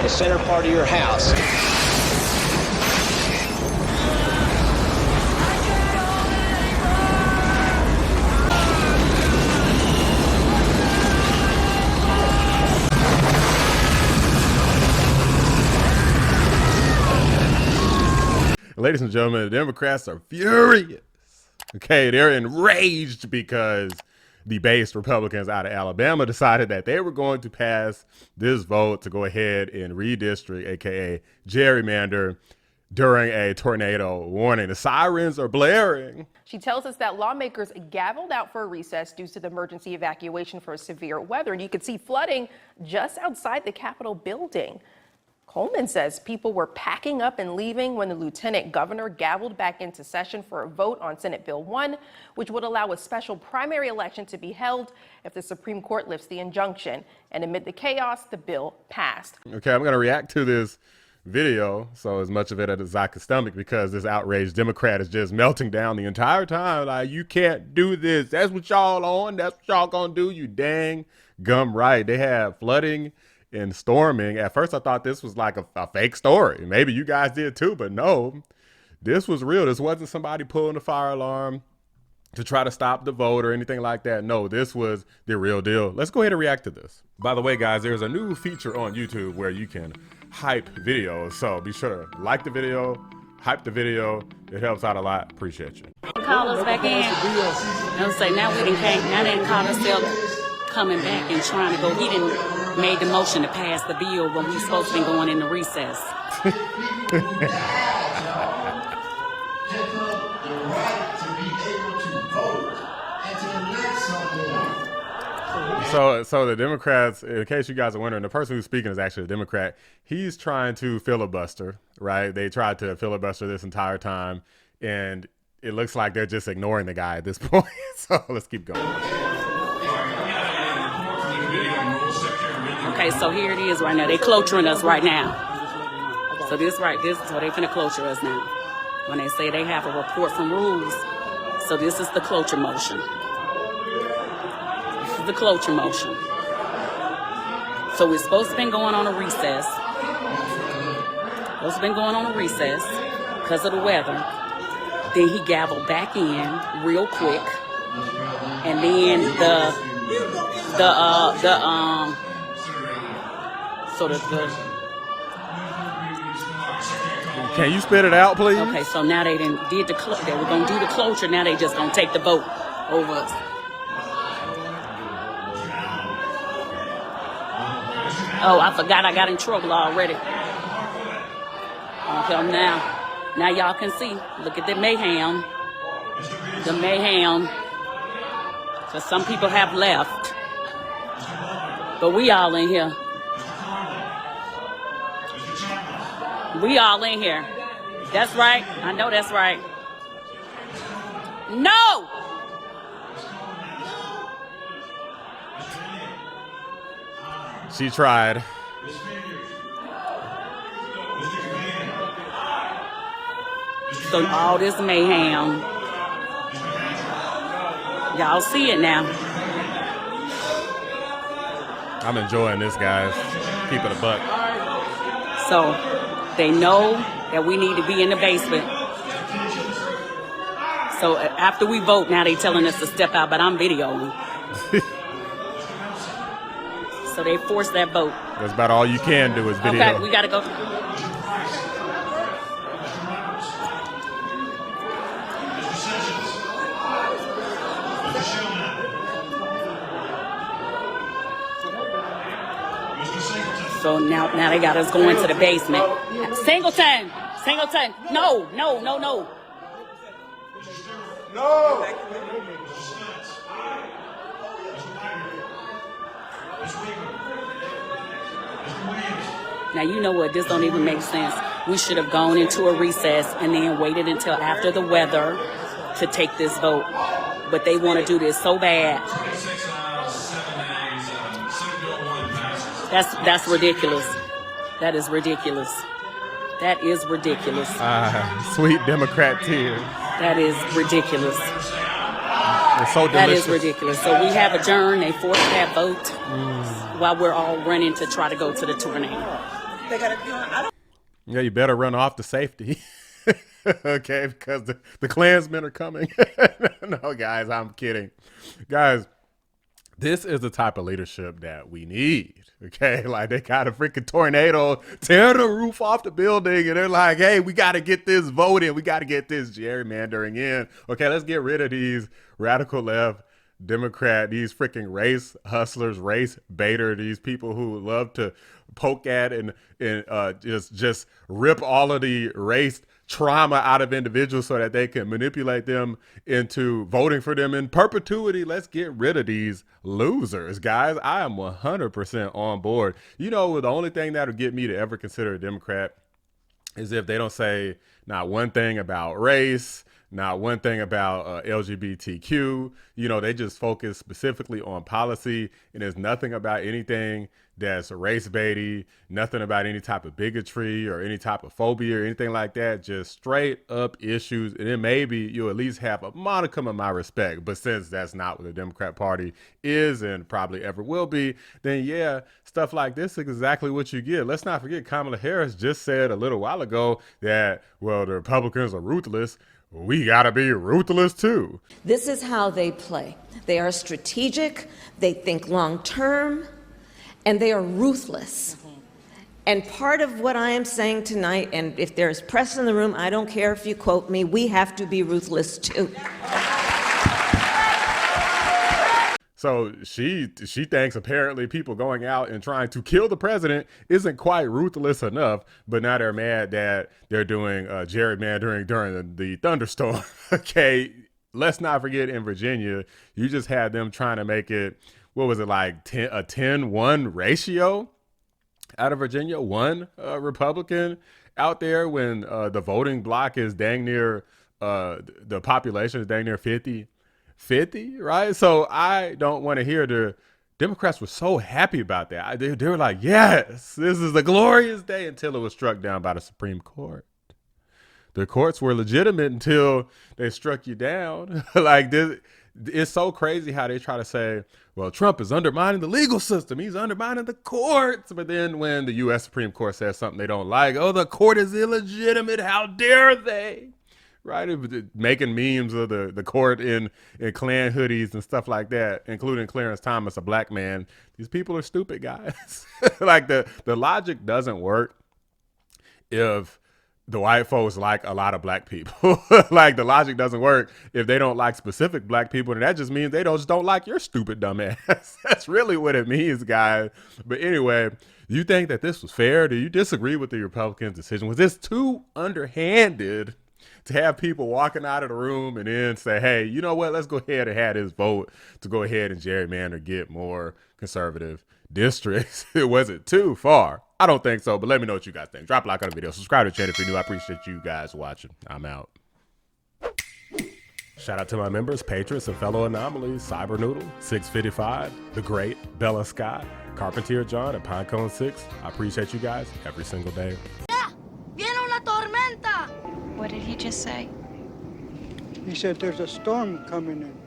the center part of your house. Ladies and gentlemen, the Democrats are furious. Okay, they're enraged because the base Republicans out of Alabama decided that they were going to pass this vote to go ahead and redistrict, aka gerrymander, during a tornado warning. The sirens are blaring. She tells us that lawmakers gavelled out for a recess due to the emergency evacuation for severe weather. And you could see flooding just outside the Capitol building. Coleman says people were packing up and leaving when the lieutenant governor gavelled back into session for a vote on Senate Bill 1, which would allow a special primary election to be held if the Supreme Court lifts the injunction. And amid the chaos, the bill passed. Okay, I'm going to react to this video, so as much of it as I can stomach, because this outraged Democrat is just melting down the entire time. Like, you can't do this. That's what y'all on. That's what y'all gonna do. You dang gum right. They have flooding and storming. At first I thought this was like a fake story. Maybe you guys did too, but no, this was real. This wasn't somebody pulling the fire alarm to try to stop the vote or anything like that. No, this was the real deal. Let's go ahead and react to this. By the way, guys, there's a new feature on YouTube where you can hype videos. So be sure to like the video, hype the video. It helps out a lot. Appreciate you. Call us back in and say, now we didn't came, now they didn't call themselves coming back and trying to go. He didn't made the motion to pass the bill when we supposed to be going into recess. So the Democrats, in case you guys are wondering, the person who's speaking is actually a Democrat. He's trying to filibuster, right? They tried to filibuster this entire time, and it looks like they're just ignoring the guy at this point. So let's keep going. Okay, so here it is right now. They cloturing us right now. So this is what they finna cloture us now. When they say they have a report from rules. So this is the cloture motion. This is the cloture motion. So we're supposed to been going on a recess. Supposed to been going on a recess because of the weather. Then he gavelled back in real quick. And then Can you spit it out, please? Okay, so now they they were gonna do the cloture. Now they just gonna take the vote over us. Oh, I forgot I got in trouble already. Okay, now y'all can see. Look at the mayhem. The mayhem. So some people have left, but we all in here. We all in here. That's right. I know that's right. No! She tried. So all this mayhem. Y'all see it now. I'm enjoying this, guys. Keep it a buck. So they know that we need to be in the basement. So after we vote, now they telling us to step out, but I'm videoing. So they forced that vote. That's about all you can do is video. Okay, we gotta go. So now they got us going to the basement. Singleton! No. No! Now, you know what? This don't even make sense. We should have gone into a recess and then waited until after the weather to take this vote. But they want to do this so bad. That's ridiculous. That is ridiculous. That is ridiculous. Sweet Democrat tears. That is ridiculous. It's so delicious. That is ridiculous. So we have adjourned. They forced that vote while we're all running to try to go to the tornado. They got to, I don't. Yeah, you better run off to safety. Okay, because the Klansmen are coming. No, guys, I'm kidding. Guys, this is the type of leadership that we need. Okay, like they got a freaking tornado tear the roof off the building, and they're like, "Hey, we got to get this voting. We got to get this gerrymandering in. Okay, let's get rid of these radical left Democrat, these freaking race hustlers, race baiter, these people who love to poke at and just rip all of the race trauma out of individuals so that they can manipulate them into voting for them in perpetuity. Let's get rid of these losers, guys. I am 100% on board. You know, the only thing that'll get me to ever consider a Democrat is if they don't say not one thing about race, not one thing about LGBTQ. You know, they just focus specifically on policy, and there's nothing about anything that's race baity, nothing about any type of bigotry or any type of phobia or anything like that. Just straight up issues. And then maybe you'll at least have a modicum of my respect. But since that's not what the Democrat Party is and probably ever will be, then yeah, stuff like this is exactly what you get. Let's not forget Kamala Harris just said a little while ago that, well, the Republicans are ruthless. We gotta be ruthless too. This is how they play. They are strategic, they think long term, and they are ruthless. And part of what I am saying tonight, and if there's press in the room, I don't care if you quote me, we have to be ruthless too. So she thinks apparently people going out and trying to kill the president isn't quite ruthless enough, but now they're mad that they're doing gerrymandering during the thunderstorm. Okay, let's not forget in Virginia, you just had them trying to make it, what was it, like a 10-1 ratio out of Virginia, one Republican out there when the voting block is dang near, the population is dang near 50, right? So I don't want to hear the Democrats were so happy about that. They were like, yes, this is a glorious day, until it was struck down by the Supreme Court. The courts were legitimate until they struck you down. Like this, it's so crazy how they try to say, well, Trump is undermining the legal system. He's undermining the courts. But then when the U.S. Supreme Court says something they don't like, oh, the court is illegitimate. How dare they? Right? Making memes of the court in Klan hoodies and stuff like that, including Clarence Thomas, a black man. These people are stupid, guys. Like the logic doesn't work if the white folks like a lot of black people. Like the logic doesn't work if they don't like specific black people, and that just means they just don't like your stupid dumb ass. That's really what it means, guys. But anyway, do you think that this was fair? Do you disagree with the Republicans' decision? Was this too underhanded to have people walking out of the room and then say, hey, you know what, let's go ahead and have this vote to go ahead and gerrymander, get more conservative districts? Was it too far? I don't think so, but let me know what you guys think. Drop a like on the video. Subscribe to the channel if you're new. I appreciate you guys watching. I'm out. Shout out to my members, patrons, and fellow anomalies: Cyber Noodle, 655, The Great, Bella Scott, Carpentier John, and Pinecone 6. I appreciate you guys every single day. Viene una tormenta! What did he just say? He said there's a storm coming in.